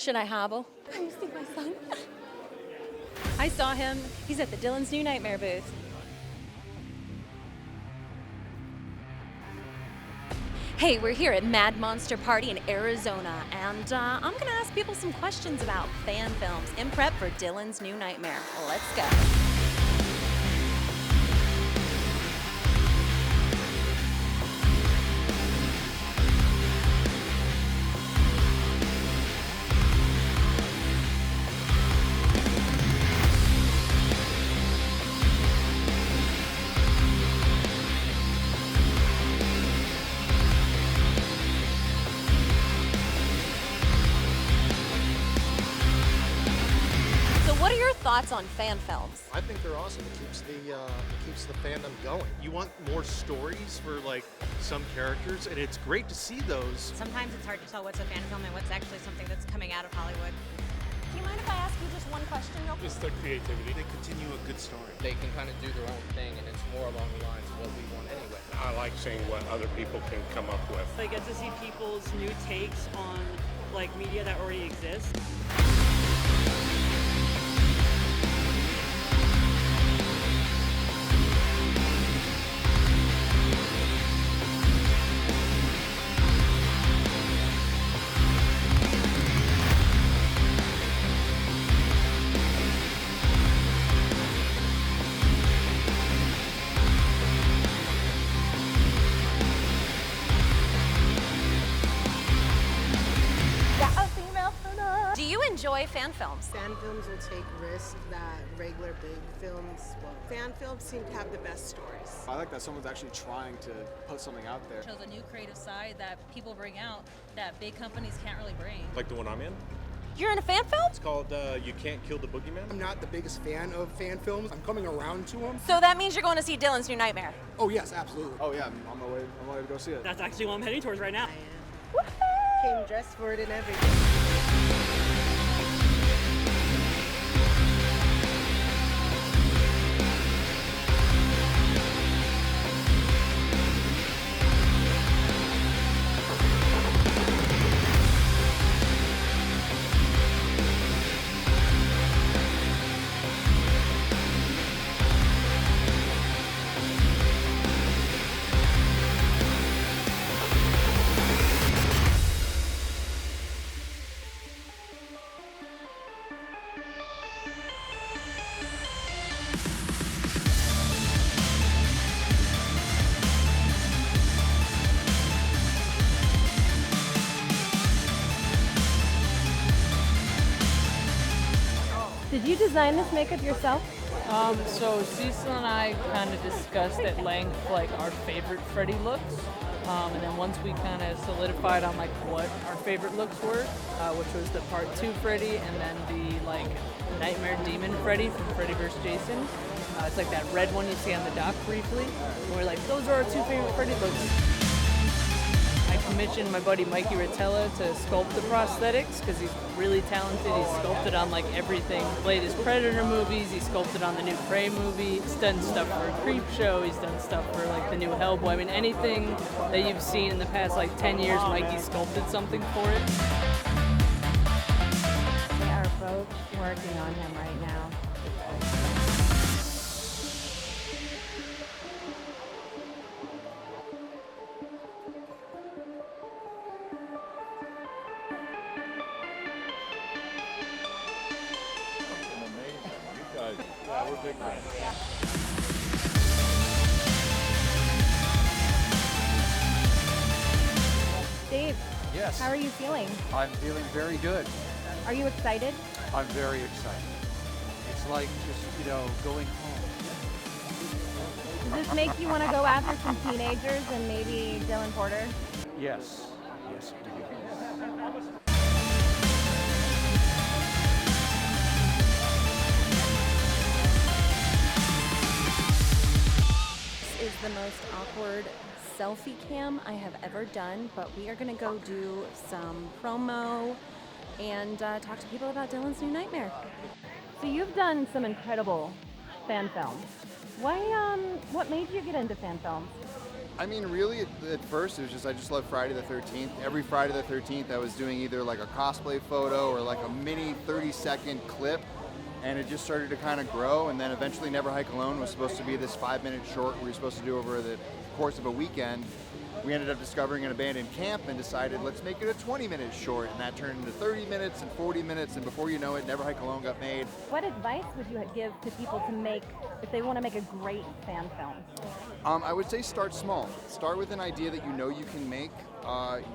Should I hobble? Come see my son. I saw him. He's at the Dylan's New Nightmare booth. Hey, we're here at Mad Monster Party in Arizona, and I'm gonna ask people some questions about fan films in prep for Dylan's New Nightmare. Let's go. What are your thoughts on fan films? I think they're awesome. It keeps the fandom going. You want more stories for like some characters, and it's great to see those. Sometimes it's hard to tell what's a fan film and what's actually something that's coming out of Hollywood. Do you mind if I ask you just one question real quick? It's the creativity. They continue a good story. They can kind of do their own thing, and it's more along the lines of what we want anyway. I like seeing what other people can come up with. I get to see people's new takes on like media that already exists. Do you enjoy fan films? Fan films will take risks that regular big films won't. Fan films seem to have the best stories. I like that someone's actually trying to put something out there. It shows a new creative side that people bring out that big companies can't really bring. Like the one I'm in. You're in a fan film? It's called You Can't Kill the Boogeyman. I'm not the biggest fan of fan films. I'm coming around to them. So that means you're going to see Dylan's New Nightmare? Oh yes, absolutely. Oh yeah, I'm on my way to go see it. That's actually what I'm heading towards right now. Came dressed for it and everything. Did you design this makeup yourself? So Cecil and I kind of discussed at length like our favorite Freddy looks, and then once we kind of solidified on like what our favorite looks were, which was the Part 2 Freddy and then the like Nightmare Demon Freddy from Freddy vs. Jason. It's like that red one you see on the dock briefly. And we're like, those are our two favorite Freddy looks. I commissioned my buddy Mikey Rotella to sculpt the prosthetics because he's really talented. He's sculpted on like everything. Latest Predator movies, he sculpted on the new Prey movie. He's done stuff for Creepshow, he's done stuff for like the new Hellboy. I mean, anything that you've seen in the past like 10 years, Mikey sculpted something for it. We are both working on him right now. Yeah, we're big fans. Dave, Yes. how are you feeling? I'm feeling very good. Are you excited? I'm very excited. It's like just, going home. Does this make you want to go after some teenagers and maybe Dylan Porter? Yes. Yes, it does. Is the most awkward selfie cam I have ever done, but we are gonna go do some promo and talk to people about Dylan's New Nightmare. So you've done some incredible fan films. What made you get into fan films? I mean, really, at first, it was just, I just loved Friday the 13th. Every Friday the 13th, I was doing either like a cosplay photo or like a mini 30-second clip, and it just started to kind of grow, and then eventually Never Hike Alone was supposed to be this 5-minute short we were supposed to do over the course of a weekend. We ended up discovering an abandoned camp and decided, let's make it a 20-minute short, and that turned into 30 minutes and 40 minutes, and before you know it, Never Hike Alone got made. What advice would you give to people to make, if they want to make a great fan film? I would say start small. Start with an idea that you know you can make.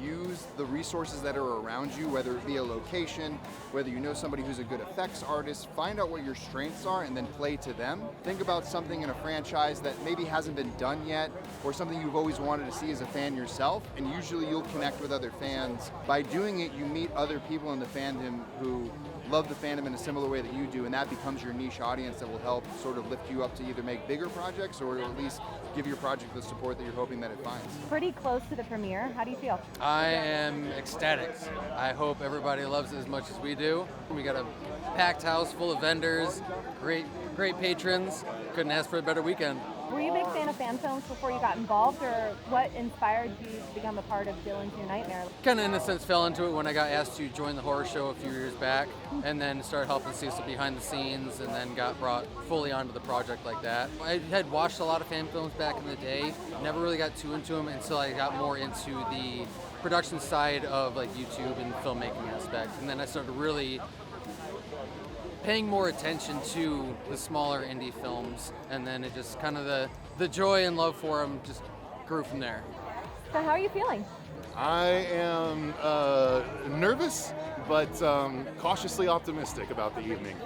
Use the resources that are around you, whether it be a location, whether you know somebody who's a good effects artist. Find out what your strengths are and then play to them. Think about something in a franchise that maybe hasn't been done yet, or something you've always wanted to see as a fan yourself, and usually you'll connect with other fans. By doing it, you meet other people in the fandom who love the fandom in a similar way that you do, and that becomes your niche audience that will help sort of lift you up to either make bigger projects or at least give your project the support that you're hoping that it finds. Pretty close to the premiere. How do you feel? I am ecstatic. I hope everybody loves it as much as we do. We got a packed house full of vendors, great patrons. Couldn't ask for a better weekend. Were you a big fan of fan films before you got involved, or what inspired you to become a part of Dylan's New Nightmare? Kind of in a sense fell into it when I got asked to join the horror show a few years back, and then started helping see some behind the scenes, and then got brought fully onto the project like that. I had watched a lot of fan films back in the day, never really got too into them until I got more into the production side of like YouTube and filmmaking aspect, and then I started really paying more attention to the smaller indie films, and then it just kind of the joy and love for them just grew from there. So how are you feeling? I am nervous, but cautiously optimistic about the evening.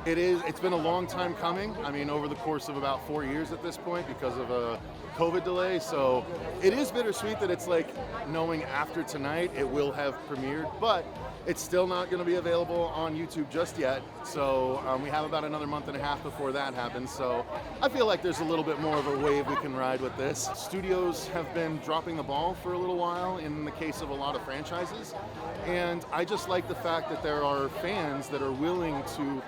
It's been a long time coming. I mean, over the course of about 4 years at this point because of a COVID delay. So it is bittersweet that it's like knowing after tonight it will have premiered, but it's still not going to be available on YouTube just yet. So we have about another month and a half before that happens. So I feel like there's a little bit more of a wave we can ride with this. Studios have been dropping the ball for a little while in the case of a lot of franchises. And I just like the fact that there are fans that are willing to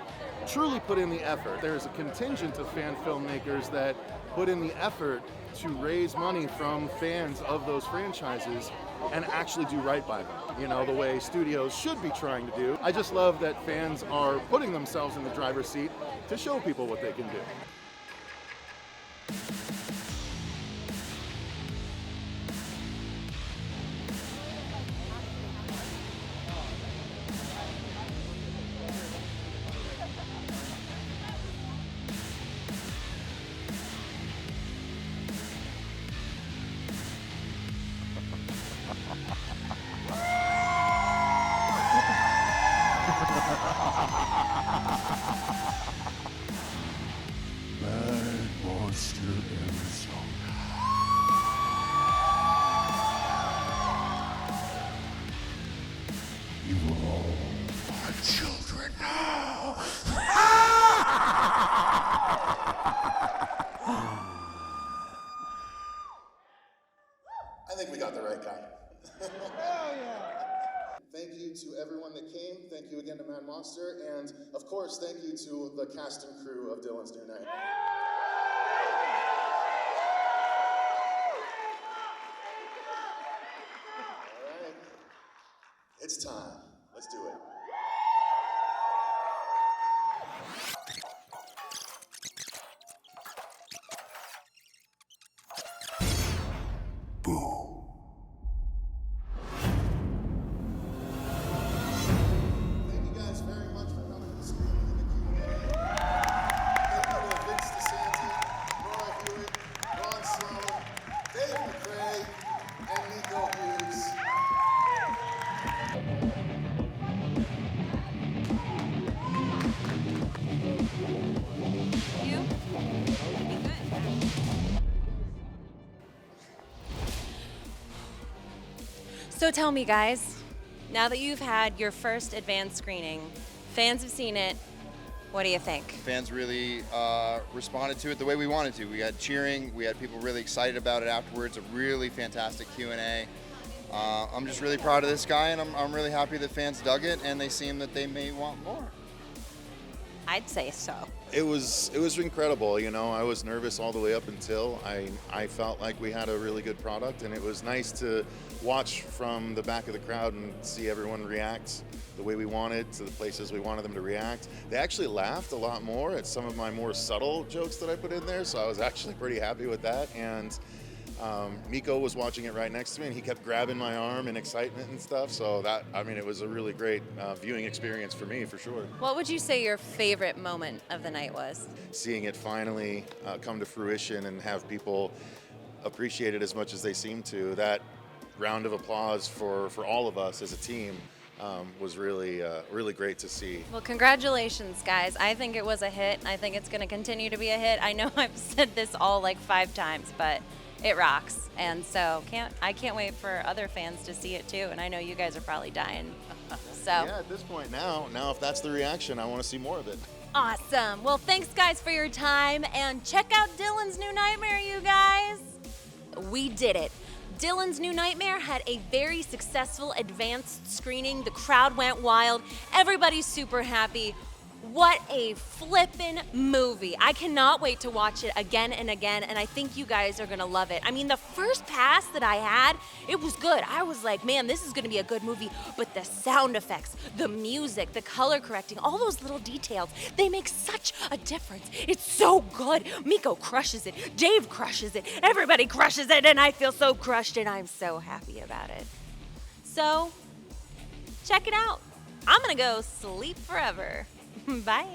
truly put in the effort. There's a contingent of fan filmmakers that put in the effort to raise money from fans of those franchises and actually do right by them, you know, the way studios should be trying to do. I just love that fans are putting themselves in the driver's seat to show people what they can do. I think we got the right guy. Thank you to everyone that came. Thank you again to Mad Monster. And of course, thank you to the cast and crew of Dylan's New Night. All right. It's time. Let's do it. So tell me, guys, now that you've had your first advanced screening, fans have seen it, what do you think? Fans really responded to it the way we wanted to. We had cheering, we had people really excited about it afterwards, a really fantastic Q&A. I'm just really proud of this guy, and I'm really happy that fans dug it, and they seem that they may want more. I'd say so. It was incredible. You know, I was nervous all the way up until I felt like we had a really good product, and it was nice to watch from the back of the crowd and see everyone react the way we wanted to the places we wanted them to react. They actually laughed a lot more at some of my more subtle jokes that I put in there, so I was actually pretty happy with that. And Miko was watching it right next to me, and he kept grabbing my arm in excitement and stuff. So that, I mean, it was a really great viewing experience for me, for sure. What would you say your favorite moment of the night was? Seeing it finally come to fruition and have people appreciate it as much as they seem to. That round of applause for all of us as a team was really great to see. Well, congratulations, guys. I think it was a hit. I think it's going to continue to be a hit. I know I've said this all like 5 times, but it rocks. And so I can't wait for other fans to see it too. And I know you guys are probably dying. So yeah, at this point now if that's the reaction, I want to see more of it. Awesome. Well, thanks guys for your time, and check out Dylan's New Nightmare, you guys. We did it. Dylan's New Nightmare had a very successful advanced screening. The crowd went wild. Everybody's super happy. What a flippin' movie. I cannot wait to watch it again and again, and I think you guys are gonna love it. I mean, the first pass that I had, it was good. I was like, man, this is gonna be a good movie, but the sound effects, the music, the color correcting, all those little details, they make such a difference. It's so good. Miko crushes it. Dave crushes it. Everybody crushes it, and I feel so crushed, and I'm so happy about it. So, check it out. I'm gonna go sleep forever. Bye.